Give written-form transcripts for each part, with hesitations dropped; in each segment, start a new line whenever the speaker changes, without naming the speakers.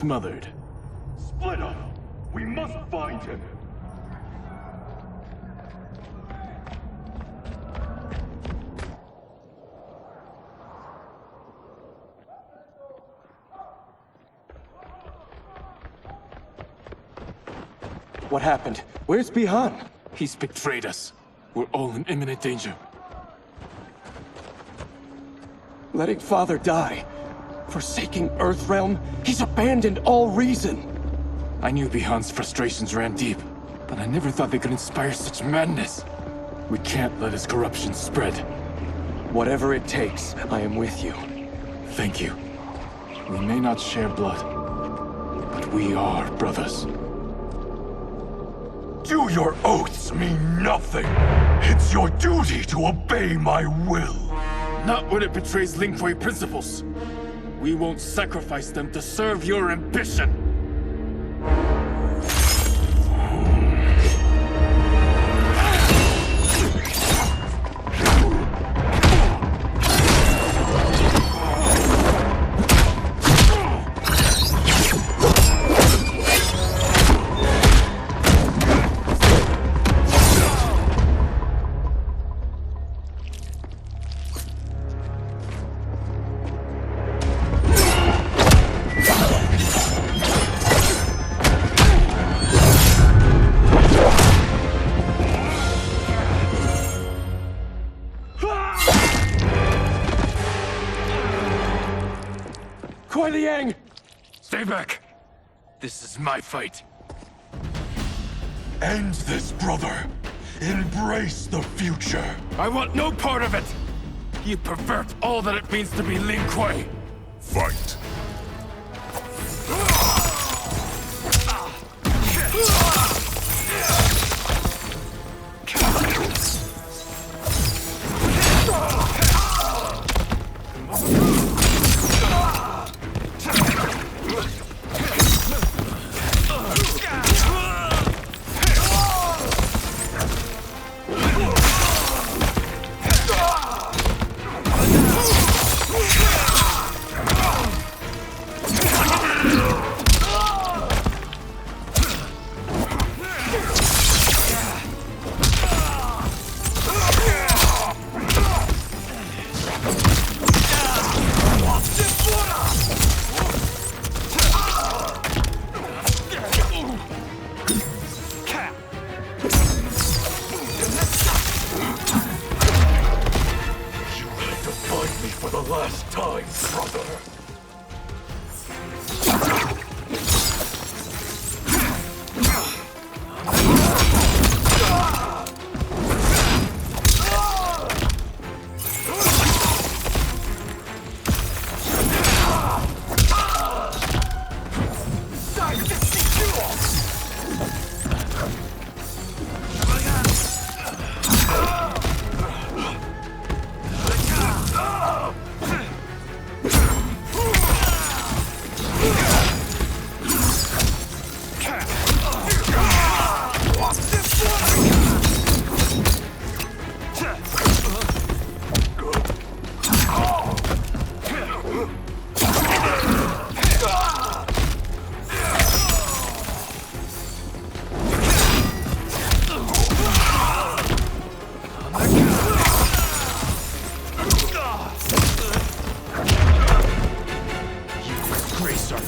smothered.
Split up! We must find him!
What happened? Where's Bihan?
He's betrayed us. We're all in imminent danger.
Letting Father die. Forsaking Earthrealm. He's abandoned all reason.
I knew Bihan's frustrations ran deep, but I never thought they could inspire such madness. We can't let his corruption spread.
Whatever it takes, I am with you.
Thank you. We may not share blood, but we are brothers.
Do your oaths mean nothing? It's your duty to obey my will.
Not when it betrays Lin Kuei principles. We won't sacrifice them to serve your ambition. Stay back! This is my fight.
End this, brother. Embrace the future.
I want no part of it! You pervert all that it means to be Lin Kuei!
Fight. Last time, brother.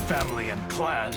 Family and clan.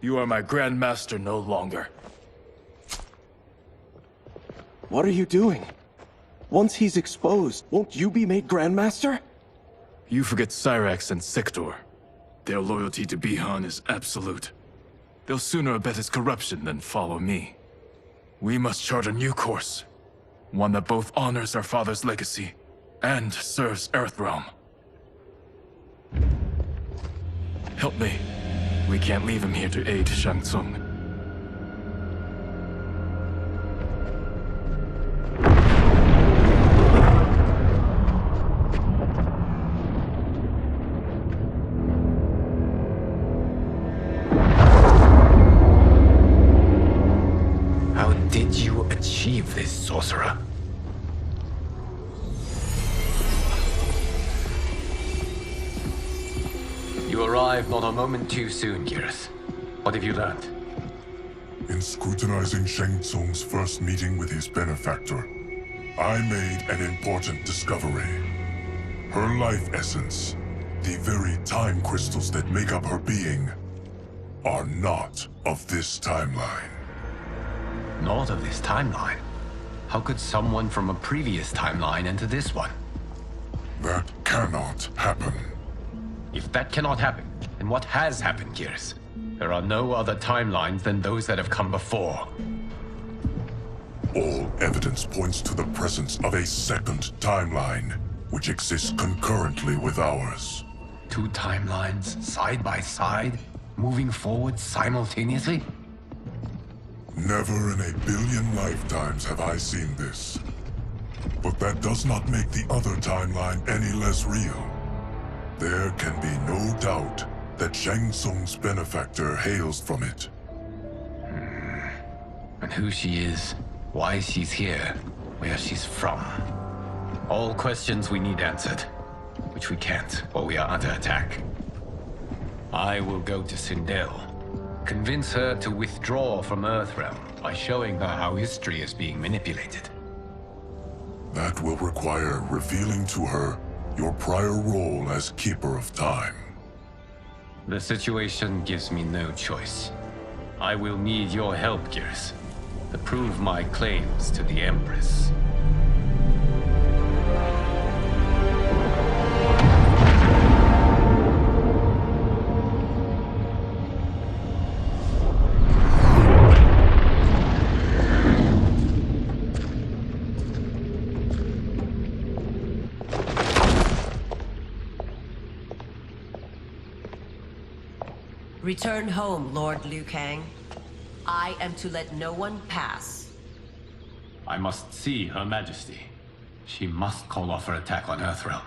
You are my Grand Master no longer.
What are you doing? Once he's exposed, won't you be made Grandmaster?
You forget Cyrax and Sector. Their loyalty to Bihan is absolute. They'll sooner abet his corruption than follow me. We must chart a new course. One that both honors our father's legacy and serves Earthrealm. Help me. We can't leave him here to aid Shang Tsung.
How did you achieve this, sorcerer? You arrived not a moment too soon, Geras. What have you learned?
In scrutinizing Shang Tsung's first meeting with his benefactor, I made an important discovery. Her life essence, the very time crystals that make up her being, are not of this timeline.
Not of this timeline? How could someone from a previous timeline enter this one?
That cannot happen.
If that cannot happen, then what has happened, Geras? There are no other timelines than those that have come before.
All evidence points to the presence of a second timeline, which exists concurrently with ours.
Two timelines, side by side, moving forward simultaneously?
Never in a billion lifetimes have I seen this. But that does not make the other timeline any less real. There can be no doubt that Shang Tsung's benefactor hails from it.
And who she is, why she's here, where she's from. All questions we need answered, which we can't while we are under attack. I will go to Sindel, convince her to withdraw from Earthrealm by showing her how history is being manipulated.
That will require revealing to her your prior role as Keeper of Time.
The situation gives me no choice. I will need your help, Geras, to prove my claims to the Empress.
Return home, Lord Liu Kang. I am to let no one pass.
I must see Her Majesty. She must call off her attack on Earthrealm.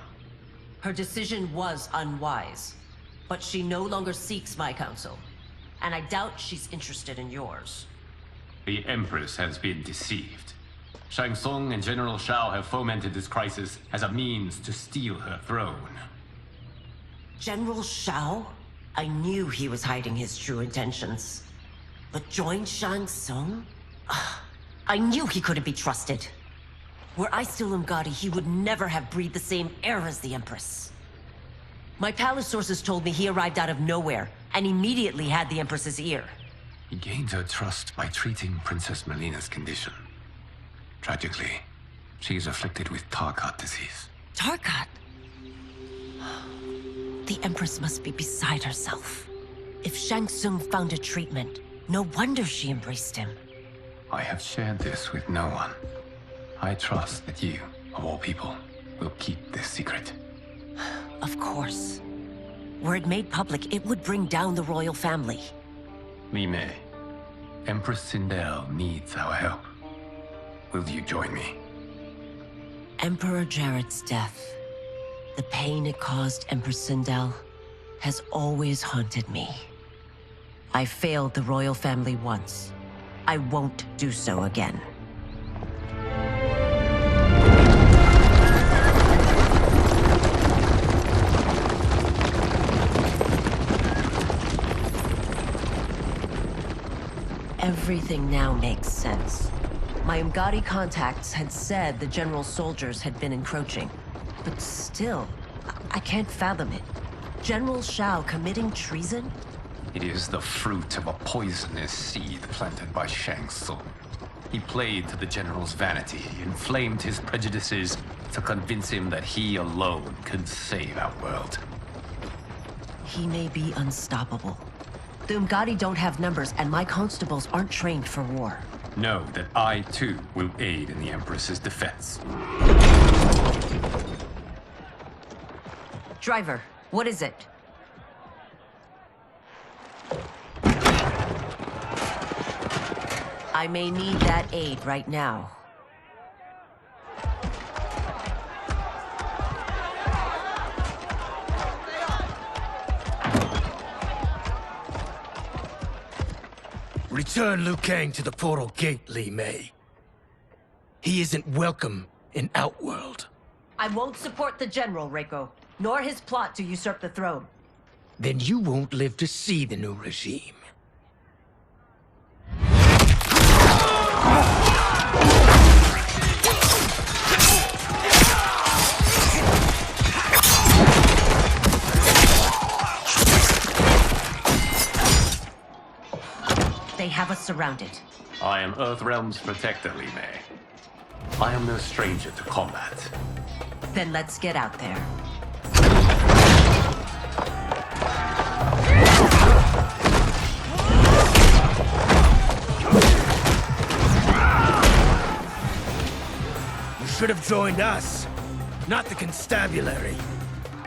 Her decision was unwise, but she no longer seeks my counsel, and I doubt she's interested in yours.
The Empress has been deceived. Shang Tsung and General Shao have fomented this crisis as a means to steal her throne.
General Shao? I knew he was hiding his true intentions. But join Shang Tsung? I knew he couldn't be trusted. Were I still Umgadi, he would never have breathed the same air as the Empress. My palace sources told me he arrived out of nowhere, and immediately had the Empress's ear.
He gained her trust by treating Princess Melina's condition. Tragically, she is afflicted with Tarkat disease.
Tarkat? The Empress must be beside herself. If Shang Tsung found a treatment, no wonder she embraced him.
I have shared this with no one. I trust that you, of all people, will keep this secret.
Of course. Were it made public, it would bring down the royal family.
Li Mei, Empress Sindel needs our help. Will you join me?
Emperor Jarrett's death, the pain it caused Empress Sindel, has always haunted me. I failed the royal family once. I won't do so again. Everything now makes sense. My Umgadi contacts had said the general soldiers had been encroaching. But still, I can't fathom it. General Shao committing treason?
It is the fruit of a poisonous seed planted by Shang Tsung. He played to the General's vanity, inflamed his prejudices to convince him that he alone could save our world.
He may be unstoppable. The Umgadi don't have numbers, and my constables aren't trained for war.
Know that I, too, will aid in the Empress's defense.
Driver, what is it? I may need that aid right now.
Return Liu Kang to the portal gate, Li Mei. He isn't welcome in Outworld.
I won't support the General, Reiko, nor his plot to usurp the throne.
Then you won't live to see the new regime.
They have us surrounded.
I am Earthrealm's protector, Li Mei. I am no stranger to combat.
Then let's get out there.
You should have joined us, not the constabulary.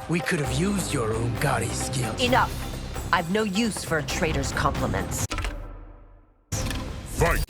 We could have used your Umgadi skills.
Enough! I've no use for a traitor's compliments.
Fight!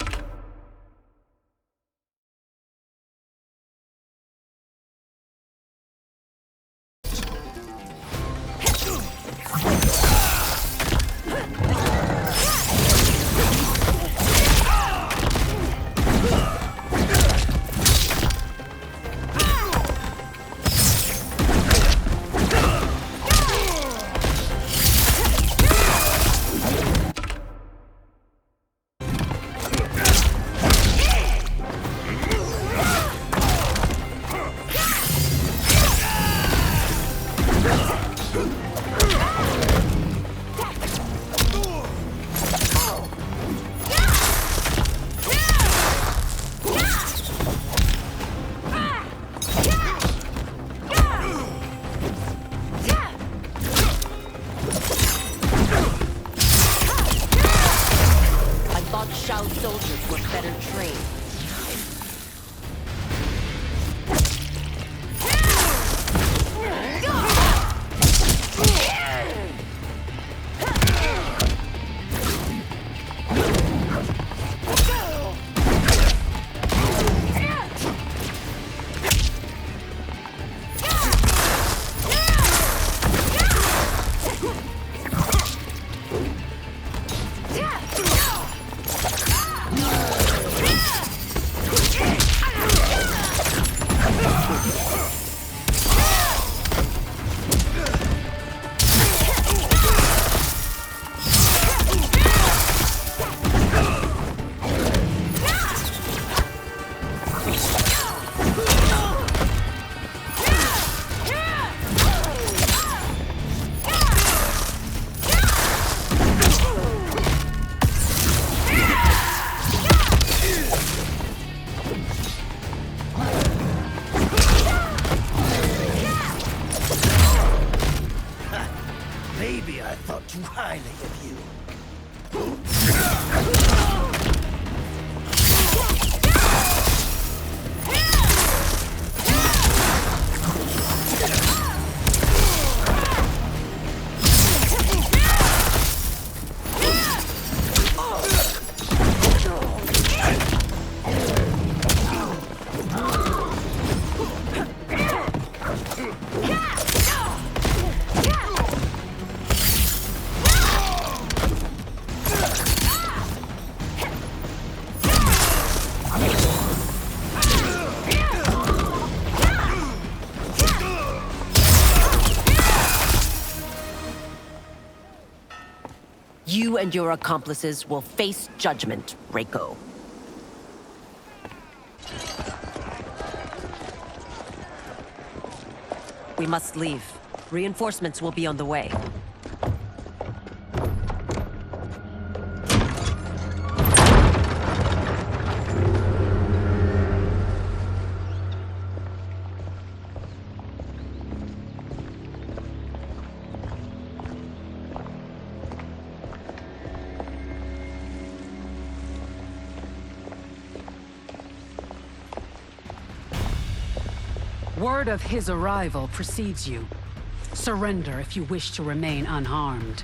Soldiers were better trained.
Maybe I thought too highly of you.
You and your accomplices will face judgment, Reiko. We must leave. Reinforcements will be on the way.
Word of his arrival precedes you. Surrender if you wish to remain unharmed.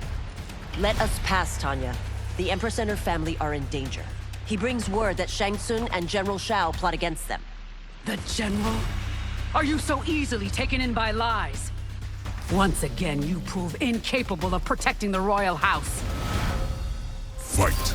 Let us pass, Tanya. The Empress and her family are in danger. He brings word that Shang Tsung and General Shao plot against them.
The General? Are you so easily taken in by lies? Once again, you prove incapable of protecting the royal house.
Fight!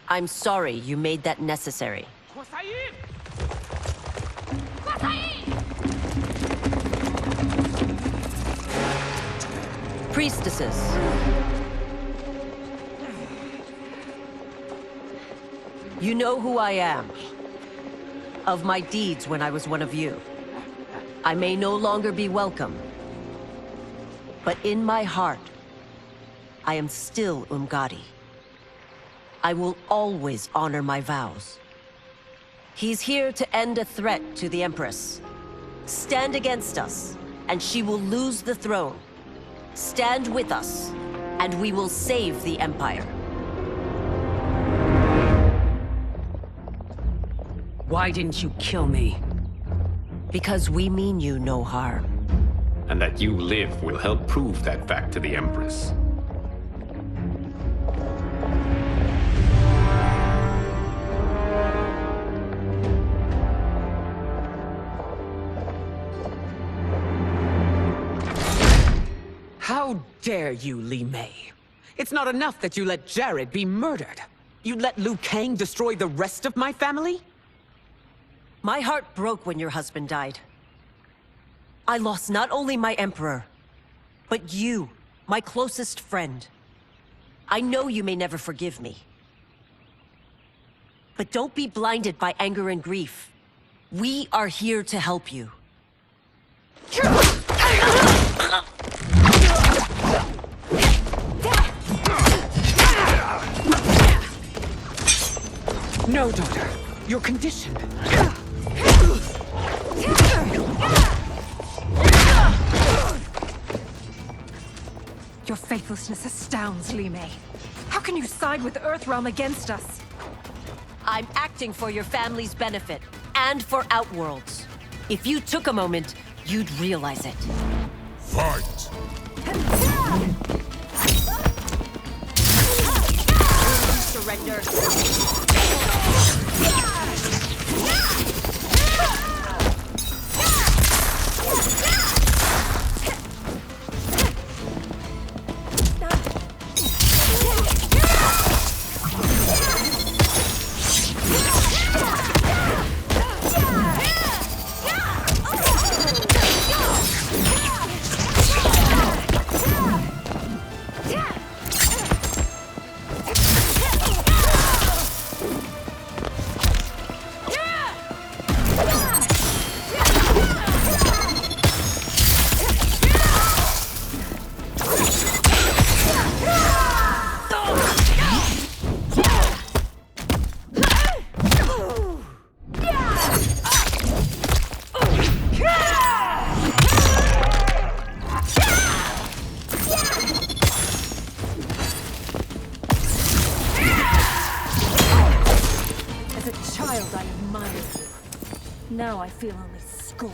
I'm sorry you made that necessary. Priestesses. You know who I am. Of my deeds when I was one of you. I may no longer be welcome. But in my heart, I am still Umgadi. I will always honor my vows. He's here to end a threat to the Empress. Stand against us, and she will lose the throne. Stand with us, and we will save the Empire.
Why didn't you kill me?
Because we mean you no harm.
And that you live will help prove that fact to the Empress.
How dare you, Li Mei? It's not enough that you let Jared be murdered. You let Liu Kang destroy the rest of my family?
My heart broke when your husband died. I lost not only my emperor, but you, my closest friend. I know you may never forgive me. But don't be blinded by anger and grief. We are here to help you.
No, daughter. Your condition.
Your faithlessness astounds, Li Mei. How can you side with Earthrealm against us?
I'm acting for your family's benefit, and for Outworlds. If you took a moment, you'd realize it.
Fight!
Surrender.
As a child, I admired you. Now I feel only scorn.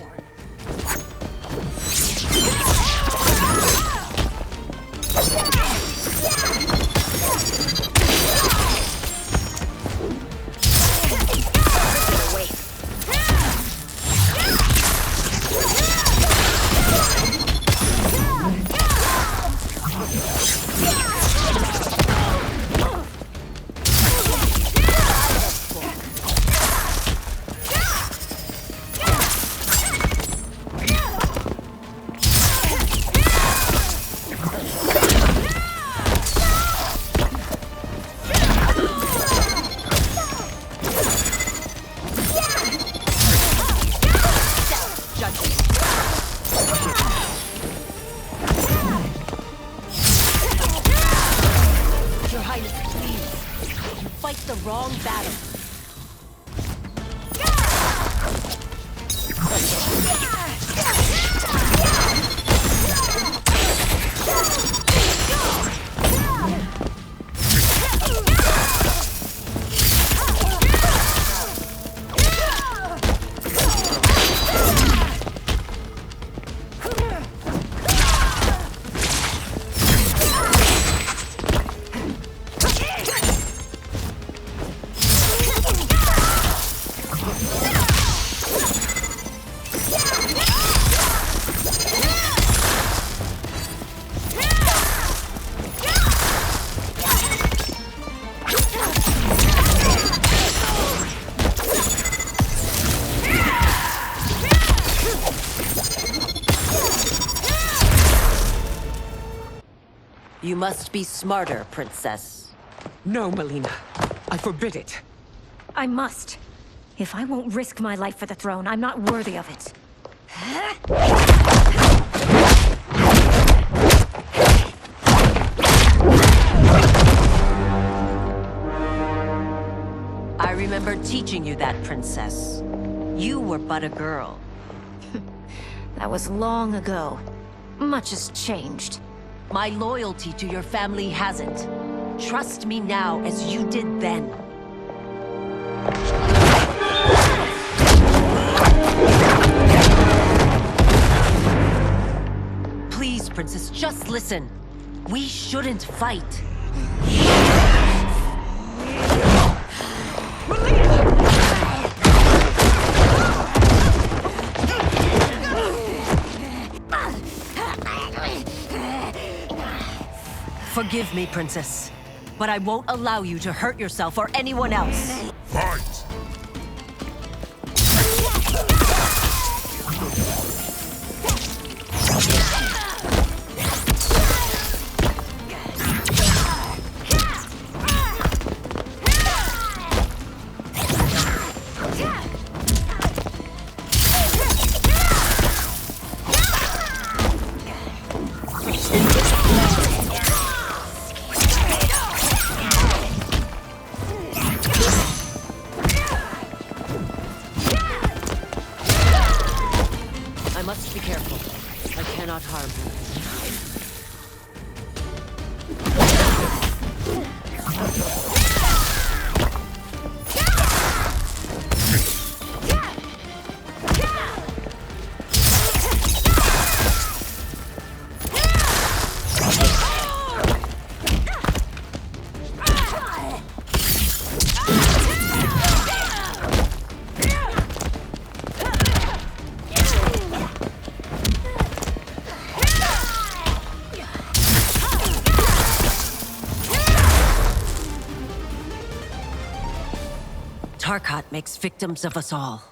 Your Highness, please. You fight the wrong battle. You must be smarter, Princess.
No, Melina. I forbid it.
I must. If I won't risk my life for the throne, I'm not worthy of it.
I remember teaching you that, Princess. You were but a girl.
That was long ago. Much has changed.
My loyalty to your family hasn't. Trust me now as you did then. Please, Princess, just listen. We shouldn't fight. Forgive me, Princess, but I won't allow you to hurt yourself or anyone else.
Fight!
I must be careful. I cannot harm her. Tarkat makes victims of us all.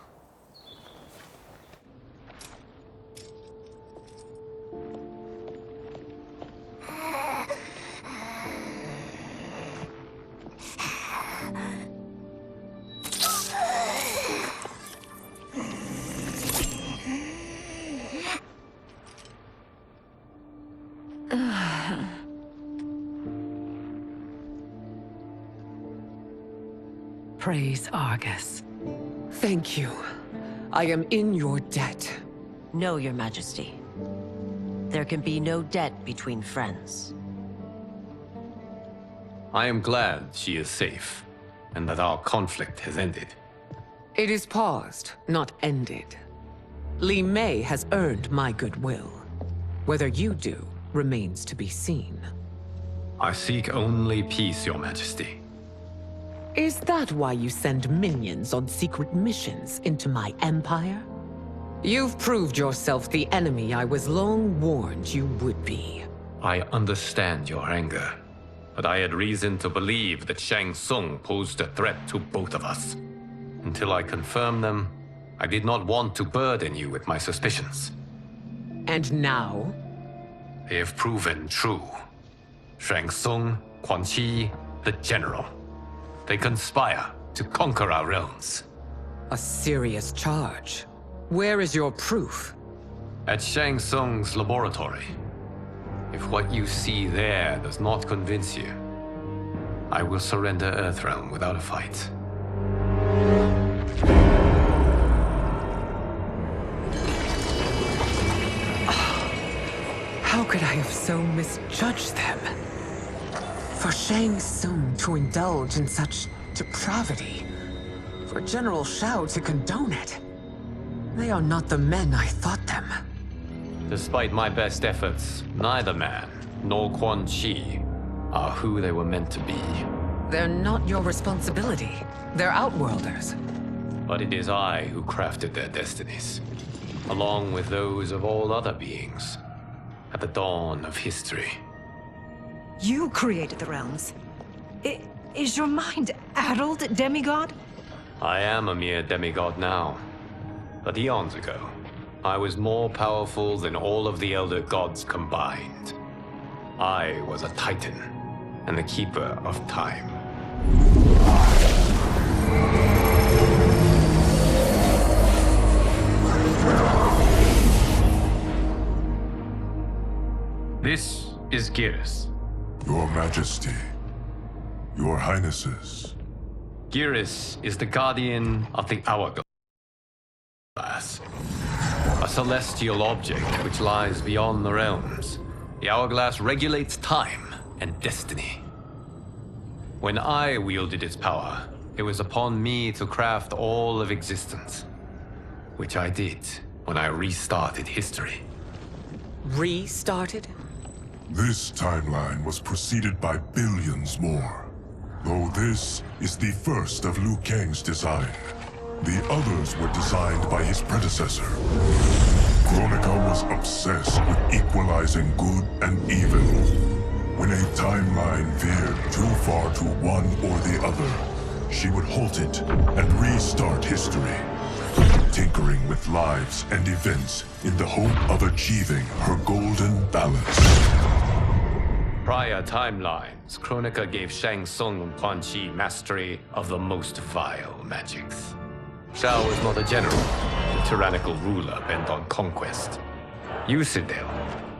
Praise Argus. Thank you. I am in your debt.
No, Your Majesty. There can be no debt between friends.
I am glad she is safe. and that our conflict has ended.
It is paused, not ended. Li Mei has earned my goodwill. Whether you do remains to be seen.
I seek only peace, Your Majesty.
Is that why you send minions on secret missions into my empire? You've proved yourself the enemy I was long warned you would be.
I understand your anger, but I had reason to believe that Shang Tsung posed a threat to both of us. Until I confirmed them, I did not want to burden you with my suspicions.
And now?
They have proven true. Shang Tsung, Quan Chi, the General. They conspire to conquer our realms.
A serious charge. Where is your proof?
At Shang Tsung's laboratory. If what you see there does not convince you, I will surrender Earthrealm without a fight.
How could I have so misjudged them? For Shang Tsung to indulge in such depravity, for General Shao to condone it, they are not the men I thought them.
Despite my best efforts, neither man nor Quan Chi are who they were meant to be.
They're not your responsibility. They're Outworlders.
But it is I who crafted their destinies, along with those of all other beings, at the dawn of history.
You created the realms. Is your mind addled, demigod?
I am a mere demigod now. But eons ago, I was more powerful than all of the Elder Gods combined. I was a Titan, and the Keeper of Time. This is Geras.
Your Majesty, Your Highnesses.
Geras is the guardian of the Hourglass. A celestial object which lies beyond the realms. The Hourglass regulates time and destiny. When I wielded its power, it was upon me to craft all of existence. Which I did when I restarted history.
Restarted?
This timeline was preceded by billions more. Though this is the first of Liu Kang's design. The others were designed by his predecessor. Kronika was obsessed with equalizing good and evil. When a timeline veered too far to one or the other, she would halt it and restart history, tinkering with lives and events in the hope of achieving her golden balance.
Prior timelines, Kronika gave Shang Tsung and Quan Chi mastery of the most vile magics. Shao was not a general, a tyrannical ruler bent on conquest. You, Sindel,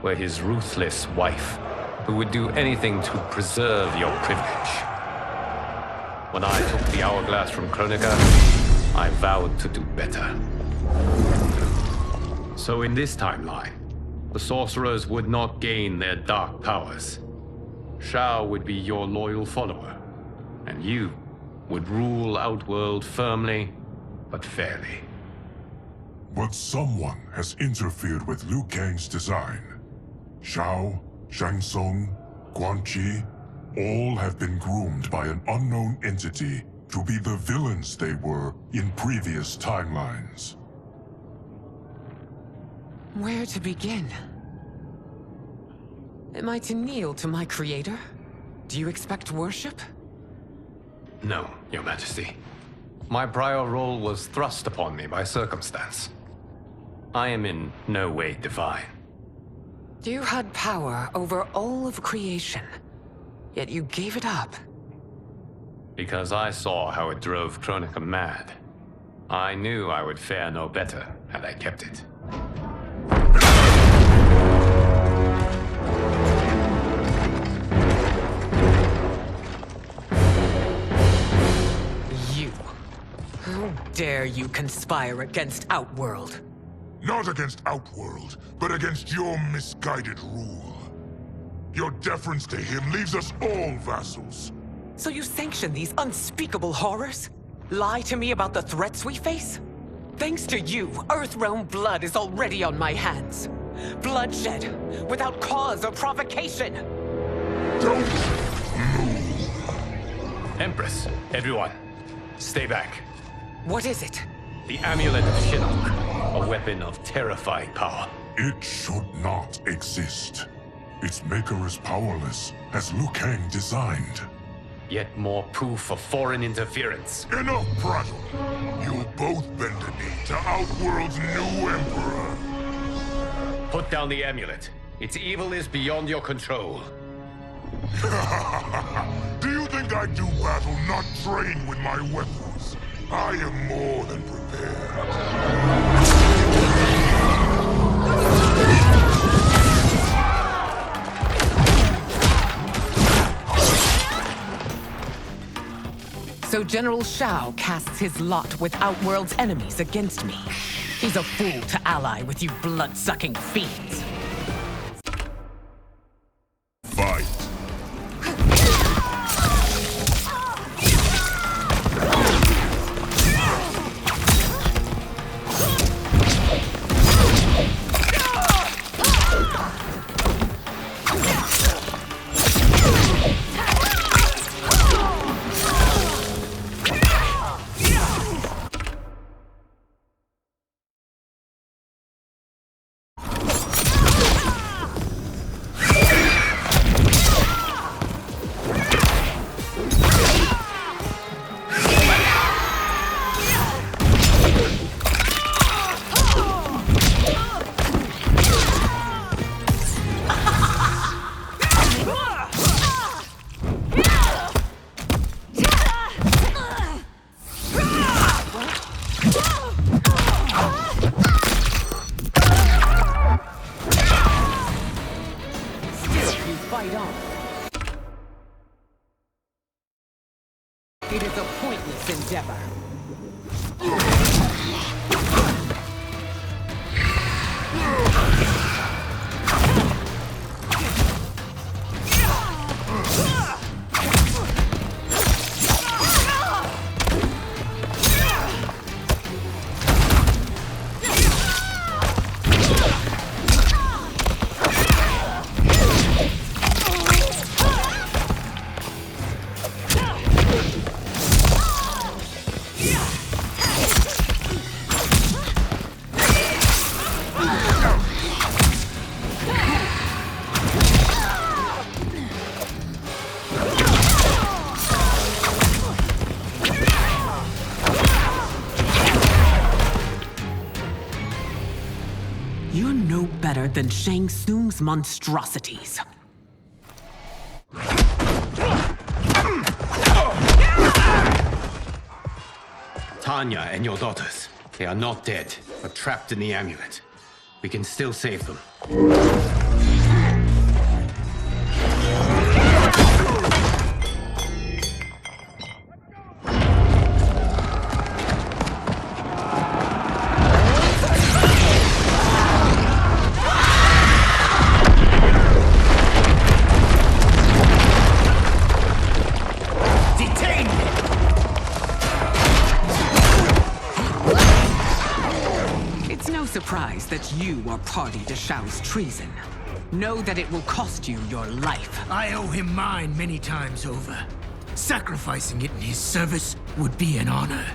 were his ruthless wife, who would do anything to preserve your privilege. When I took the Hourglass from Kronika, I vowed to do better. So in this timeline, the sorcerers would not gain their dark powers. Shao would be your loyal follower, and you would rule Outworld firmly, but fairly.
But someone has interfered with Liu Kang's design. Shao, Shang Tsung, Quan Chi, all have been groomed by an unknown entity to be the villains they were in previous timelines.
Where to begin? Am I to kneel to my creator? Do you expect worship?
No, Your Majesty. My prior role was thrust upon me by circumstance. I am in no way divine.
You had power over all of creation, yet you gave it up.
Because I saw how it drove Kronika mad. I knew I would fare no better had I kept it.
You. How dare you conspire against Outworld?
Not against Outworld, but against your misguided rule. Your deference to him leaves us all vassals.
So you sanction these unspeakable horrors? Lie to me about the threats we face? Thanks to you, Earthrealm blood is already on my hands. Bloodshed, without cause or provocation.
Don't move.
Empress, everyone, stay back.
What is it?
The Amulet of Shinnok, a weapon of terrifying power.
It should not exist. Its maker is powerless, as Liu Kang designed.
Yet more proof of foreign interference.
Enough prattle. You'll both bend the knee to Outworld's new Emperor.
Put down the amulet. Its evil is beyond your control.
Do you think I do battle not trained with my weapons? I am more than prepared.
So General Shao casts his lot with Outworld's enemies against me. He's a fool to ally with you blood-sucking fiends.
Fight.
Fight on. It is a pointless endeavor. You're no better than Shang Tsung's monstrosities.
Tanya and your daughters, they are not dead, but trapped in the amulet. We can still save them.
Surprised that you are party to Shao's treason. Know that it will cost you your life.
I owe him mine many times over. Sacrificing it in his service would be an honor.